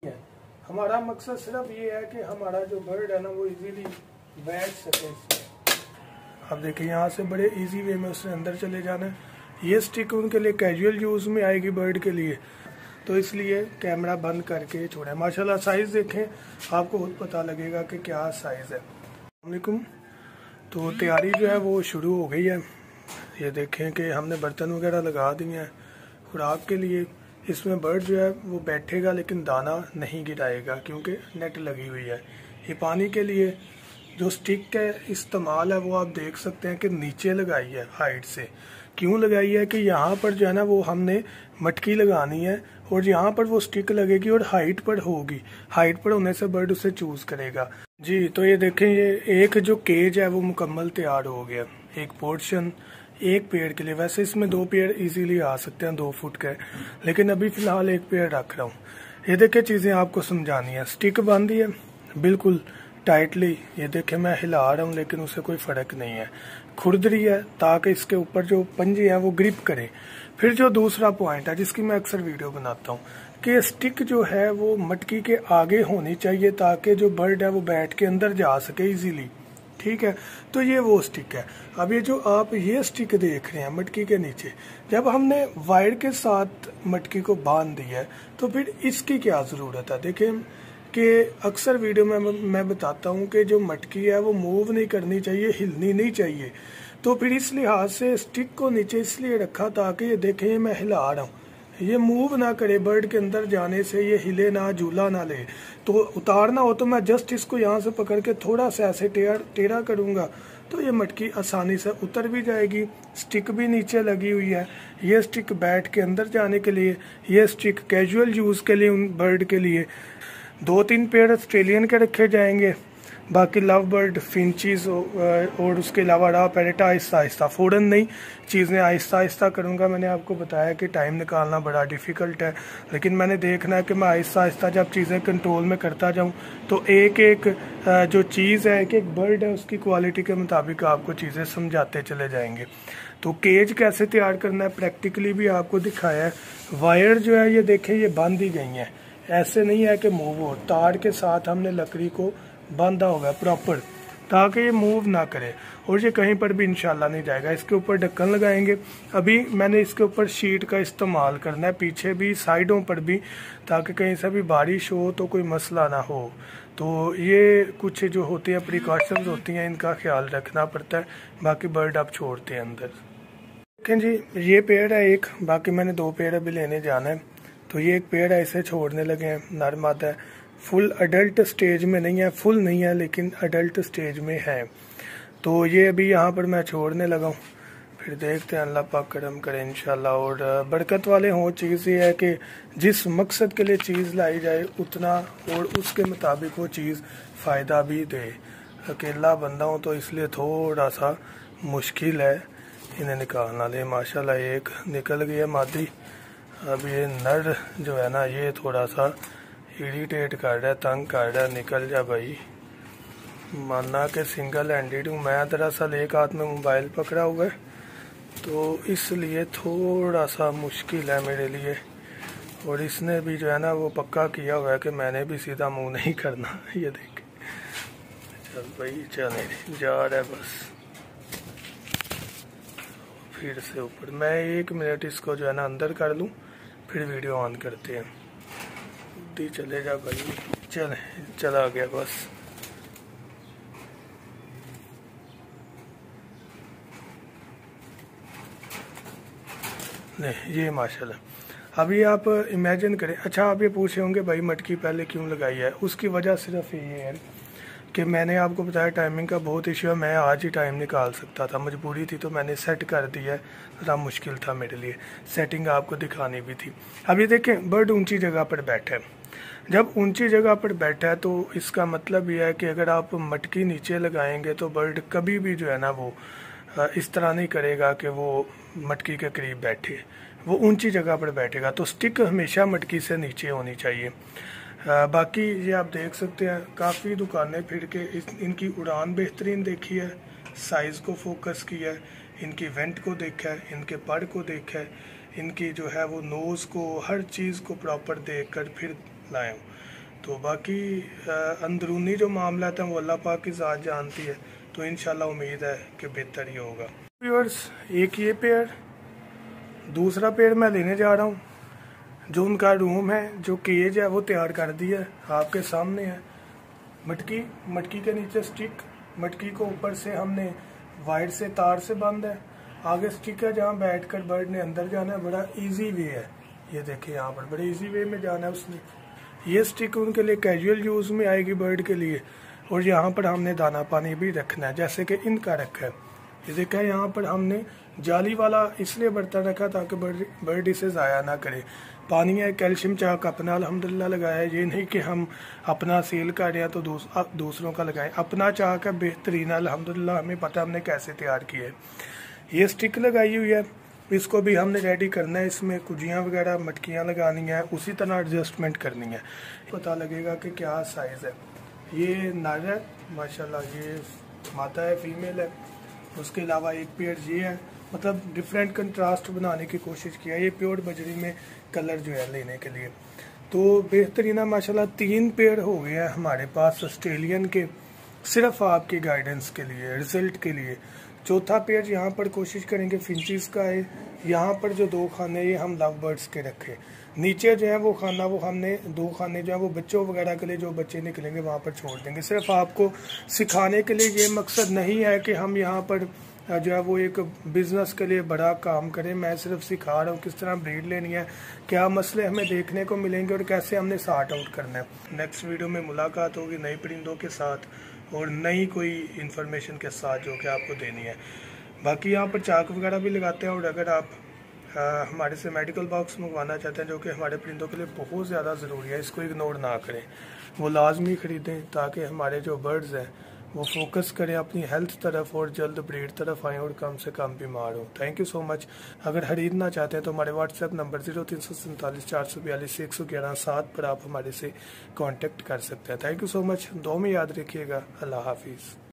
है। हमारा मकसद सिर्फ ये है कि हमारा जो बर्ड है ना वो इजीली बैठ सके इसमें। अब देखिए यहाँ से बड़े इजी वे में उसने अंदर चले जाना है। ये स्टिक उनके लिए कैजुअल यूज़ में आएगी बर्ड के लिए, तो इसलिए कैमरा बंद करके छोड़ा। माशाल्लाह साइज़ देखें, आपको खुद पता लगेगा कि क्या साइज़ है। अस्सलामुअलैकुम। तो तैयारी जो है वो शुरू हो गई है। ये देखें कि हमने बर्तन वगैरह लगा दिए हैं खुराक के लिए। इसमें बर्ड जो है वो बैठेगा लेकिन दाना नहीं गिराएगा क्योंकि नेट लगी हुई है। ये पानी के लिए जो स्टिक का इस्तेमाल है वो आप देख सकते हैं कि नीचे लगाई है हाइट से। क्यों लगाई है कि यहाँ पर जो है ना वो हमने मटकी लगानी है और यहाँ पर वो स्टिक लगेगी और हाइट पर होगी। हाइट पर होने से बर्ड उसे चूज करेगा जी। तो ये देखें, ये एक जो केज है वो मुकम्मल तैयार हो गया। एक पोर्शन एक पेड़ के लिए, वैसे इसमें 2 पेड़ इजीली आ सकते हैं 2 फुट के, लेकिन अभी फिलहाल 1 पेड़ रख रहा हूँ। ये देखे चीज़ें आपको समझानी है। स्टिक बांधी है बिल्कुल टाइटली। ये देखे मैं हिला रहा हूँ लेकिन उसे कोई फ़र्क नहीं है। खुरदरी है ताकि इसके ऊपर जो पंजे हैं वो ग्रिप करे। फिर जो दूसरा पॉइंट है जिसकी मैं अक्सर वीडियो बनाता हूँ कि स्टिक जो है वो मटकी के आगे होनी चाहिए ताकि जो बर्ड है वो बैठ के अंदर जा सके इजीली। ठीक है, तो ये वो स्टिक है। अब ये जो आप ये स्टिक देख रहे हैं मटकी के नीचे, जब हमने वायर के साथ मटकी को बांध दिया है तो फिर इसकी क्या ज़रूरत है। देखिए कि अक्सर वीडियो में मैं बताता हूँ कि जो मटकी है वो मूव नहीं करनी चाहिए, हिलनी नहीं चाहिए। तो फिर इस लिहाज से स्टिक को नीचे इसलिए रखा ताकि ये देखें मैं हिला रहा हूँ, ये मूव ना करे बर्ड के अंदर जाने से, ये हिले ना, झूला ना ले। तो उतारना हो तो मैं जस्ट इसको यहाँ से पकड़ के थोड़ा सा ऐसे टेढ़ा करूँगा तो ये मटकी आसानी से उतर भी जाएगी। स्टिक भी नीचे लगी हुई है। ये स्टिक बैट के अंदर जाने के लिए, ये स्टिक कैजुअल यूज़ के लिए उन बर्ड के लिए। 2-3 पेड़ ऑस्ट्रेलियन के रखे जाएंगे, बाकी लव बर्ड, फिंचीज और उसके अलावा रॉ पैरेट आहिस्ता आहिस्ता, फ़ौरन नहीं, चीज़ें आहिस्ता आहिस्ता करूँगा। मैंने आपको बताया कि टाइम निकालना बड़ा डिफ़िकल्ट है, लेकिन मैंने देखना है कि मैं आहिस्ता आहिस्ता जब चीज़ें कंट्रोल में करता जाऊँ तो एक एक जो चीज़ है, एक एक बर्ड है, उसकी क्वालिटी के मुताबिक आपको चीज़ें समझाते चले जाएंगे। तो केज कैसे तैयार करना है प्रैक्टिकली भी आपको दिखाया है। वायर जो है ये देखें ये बांधी गई हैं, ऐसे नहीं है कि मूव हो। तार के साथ हमने लकड़ी को बांधा होगा प्रॉपर ताकि ये मूव ना करे और ये कहीं पर भी इंशाल्लाह नहीं जाएगा। इसके ऊपर ढक्कन लगाएंगे। अभी मैंने इसके ऊपर शीट का इस्तेमाल करना है, पीछे भी साइडों पर भी, ताकि कहीं से भी बारिश हो तो कोई मसला ना हो। तो ये कुछ जो होती हैं प्रिकॉशंस होती हैं, इनका ख्याल रखना पड़ता है। बाकी बर्ड आप छोड़ते हैं अंदर। देखें जी, ये पेड़ है एक, बाकी मैंने 2 पेड़ अभी लेने जाना है। तो ये एक पेड़ है, इसे छोड़ने लगे हैं। नर मादा है, फुल अडल्ट स्टेज में नहीं है, फुल नहीं है लेकिन अडल्ट स्टेज में है। तो ये अभी यहाँ पर मैं छोड़ने लगा हूँ, फिर देखते हैं अल्लाह पाक करम करे इंशाल्लाह। और बरकत वाले हों। चीज़ ये है कि जिस मकसद के लिए चीज़ लाई जाए उतना और उसके मुताबिक वो चीज़ फ़ायदा भी दे। अकेला बंदा हूँ तो इसलिए थोड़ा सा मुश्किल है इन्हें निकालना। ले माशाल्लाह एक निकल गई है मादी। अब ये नर जो है ना ये थोड़ा सा इरिटेट कर रहा है, तंग कर रहा है। निकल जा भाई। माना कि सिंगल हैंडेड हूँ मैं, दरअसल एक हाथ में मोबाइल पकड़ा हुआ है तो इसलिए थोड़ा सा मुश्किल है मेरे लिए। और इसने भी जो है ना वो पक्का किया हुआ है कि मैंने भी सीधा मुंह नहीं करना। ये देख, चल भाई चले जा रहा है बस। फिर से ऊपर मैं 1 मिनट इसको जो है ना अंदर कर लूँ, फिर वीडियो ऑन करते हैं। दी चले जा भाई, चला गया बस। नहीं ये माशाल्लाह। अभी आप इमेजिन करें। अच्छा आप ये पूछे होंगे भाई मटकी पहले क्यों लगाई है। उसकी वजह सिर्फ ये है कि मैंने आपको बताया टाइमिंग का बहुत इशू है। मैं आज ही टाइम निकाल सकता था, मजबूरी थी तो मैंने सेट कर दिया। ज़रा मुश्किल था मेरे लिए, सेटिंग आपको दिखानी भी थी। अब ये देखें बर्ड ऊंची जगह पर बैठा है। जब ऊंची जगह पर बैठा है तो इसका मतलब यह है कि अगर आप मटकी नीचे लगाएंगे तो बर्ड कभी भी जो है ना वो इस तरह नहीं करेगा कि वो मटकी के करीब बैठे, वो ऊंची जगह पर बैठेगा। तो स्टिक हमेशा मटकी से नीचे होनी चाहिए। बाकी ये आप देख सकते हैं काफ़ी दुकानें फिर के इनकी उड़ान बेहतरीन देखी है, साइज़ को फोकस किया है, इनकी वेंट को देखा है, इनके पड़ को देखा है, इनकी जो है वो नोज़ को, हर चीज़ को प्रॉपर देख कर फिर लाए हूँ। तो बाकी अंदरूनी जो मामला था वो अल्लाह पाक की ज़ात जानती है, तो इंशाल्लाह उम्मीद है कि बेहतर ही होगा। व्यूअर्स, एक ये पेड़, दूसरा पेड़ मैं लेने जा रहा हूँ। जो उनका रूम है, जो केज है, वो तैयार कर दिया है, आपके सामने है। मटकी के नीचे स्टिक, मटकी को ऊपर से हमने वायर से तार से बंद है, आगे स्टिक है जहाँ बैठकर बर्ड ने अंदर जाना है। बड़ा इजी वे है, ये देखिए यहाँ पर बड़े इजी वे में जाना है उसने। ये स्टिक उनके लिए कैजुअल यूज़ में आएगी बर्ड के लिए, और यहाँ पर हमने दाना पानी भी रखना है जैसे कि इनका रखा है। ये देखा है, यहाँ पर हमने जाली वाला इसलिए बर्तन रखा ताकि बर्ड इसे ज़ाया ना करे। पानी है, कैल्शियम चाक अपना अल्हम्दुलिल्लाह लगाया है, ये नहीं कि हम अपना सेल कर रहे हैं तो दूसरों का लगाएं। अपना चाक है बेहतरीन, अल्हम्दुलिल्लाह हमें पता हमने कैसे तैयार किया है। ये स्टिक लगाई हुई है, इसको भी हमने रेडी करना है। इसमें कुजियाँ वगैरह मटकियाँ लगानी है, उसी तरह एडजस्टमेंट करनी है। पता लगेगा कि क्या साइज़ है। ये नर है माशाल्लाह, ये मादा है, फीमेल है। उसके अलावा एक पेड़ ये है, मतलब डिफरेंट कंट्रास्ट बनाने की कोशिश किया। ये प्योर बजरी में कलर जो है लेने के लिए, तो बेहतरीन है माशाल्लाह। 3 पेड़ हो गए हैं हमारे पास ऑस्ट्रेलियन के, सिर्फ आपकी गाइडेंस के लिए, रिजल्ट के लिए। चौथा पेड़ यहाँ पर कोशिश करेंगे फिंचीज का है। यहाँ पर जो 2 खाने ये हम लव बर्ड्स के रखे, नीचे जो है वो खाना, वो हमने 2 खाने जो है वो बच्चों वगैरह के लिए, जो बच्चे निकलेंगे वहाँ पर छोड़ देंगे। सिर्फ आपको सिखाने के लिए, ये मकसद नहीं है कि हम यहाँ पर जो है वो एक बिज़नेस के लिए बड़ा काम करें। मैं सिर्फ सिखा रहा हूँ किस तरह ब्रीड लेनी है, क्या मसले हमें देखने को मिलेंगे और कैसे हमने सॉर्ट आउट करना है। नेक्स्ट वीडियो में मुलाकात होगी नए परिंदों के साथ और नई कोई इन्फॉर्मेशन के साथ जो कि आपको देनी है। बाकी यहाँ पर चाक वगैरह भी लगाते हैं, और अगर आप हमारे से मेडिकल बॉक्स मंगवाना चाहते हैं जो कि हमारे परिंदों के लिए बहुत ज़्यादा ज़रूरी है, इसको इग्नोर ना करें, वो लाजमी ख़रीदें ताकि हमारे जो बर्ड्स हैं वो फोकस करें अपनी हेल्थ तरफ और जल्द ब्रीड तरफ आएँ और कम से कम बीमार हो। Thank you so much. अगर खरीदना चाहते हैं तो हमारे व्हाट्सएप नंबर 0347 442 111 7 पर आप हमारे से कांटेक्ट कर सकते हैं। Thank you so much. दुआ में याद रखिएगा। अल्लाह हाफिज़।